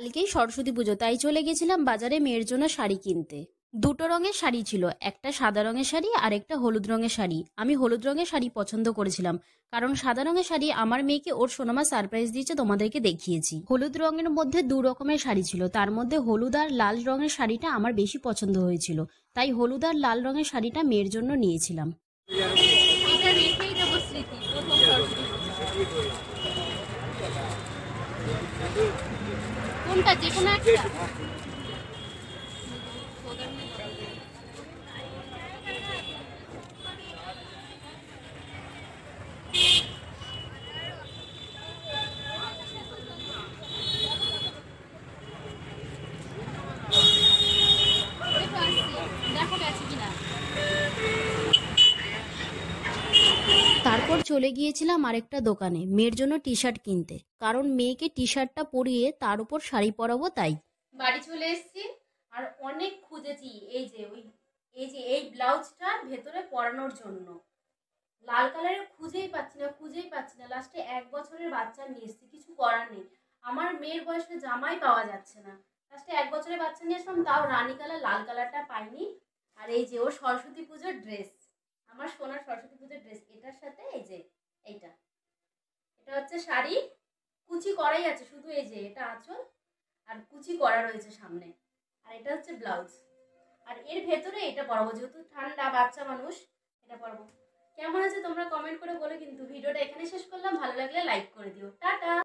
কালকেই সরস্বতী পুজো, তাই চলে গেছিলাম বাজারে মেয়ের জন্য শাড়ি কিনতে। দুটো রঙের শাড়ি ছিল, একটা সাদা রঙের শাড়ি আর একটা হলুদ রঙের শাড়ি। আমি হলুদ রঙের শাড়ি পছন্দ করেছিলাম, কারণ সাদা রঙের শাড়ি আমার মেয়েকে ওর সোনামা সারপ্রাইজ দিয়েছে, তোমাদেরকে দেখিয়েছি। হলুদ রঙের মধ্যে দু রকমের শাড়ি ছিল, তার মধ্যে হলুদ আর লাল রঙের শাড়িটা আমার বেশি পছন্দ হয়েছিল, তাই হলুদ আর লাল রঙের শাড়িটা মেয়ের জন্য নিয়েছিলাম। এটা রেখেই দেবো স্মৃতি, প্রথম সরস্বতী পুজো। কোনটা, যে কোনো একটা? দেখো গেছে কিনা। তারপর চলে গিয়েছিলাম আরেকটা দোকানে মেয়ের জন্য টি শার্ট কিনতে, কারণ মেয়েকে টি শার্টটা পরিয়ে তার উপর শাড়ি পরাবো তাই। বাড়ি চলে এসেছি আর অনেক খুঁজেছি এই ব্লাউজটার ভেতরে পরানোর জন্য। লাল কালারের খুঁজেই পাচ্ছি না। লাস্টে 1 বছরের বাচ্চা নিয়ে এসেছি, কিছু করার নেই। আমার মেয়ের বয়সে জামাই পাওয়া যাচ্ছে না। লাস্টে 1 বছরের বাচ্চা নিয়ে আসলাম, তাও রানী কালার, লাল কালারটা পাইনি। আর এই যে ওর সরস্বতী পুজোর ড্রেস, আমার সোনার সরস্বতী পুজোর ড্রেস, এটার সাথে এইটা এটা হচ্ছে শাড়ি, কুচি করাই আছে শুধু, এই যে এটা আঁচল আর কুচি করা রয়েছে সামনে, আর এটা হচ্ছে ব্লাউজ। আর এর ভেতরে এটা পরাবো, যেহেতু ঠান্ডা, বাচ্চা মানুষ, এটা পরাবো। কেমন আছে তোমরা কমেন্ট করে বলো। কিন্তু ভিডিওটা এখানে শেষ করলাম, ভালো লাগলে লাইক করে দিও। টাটা।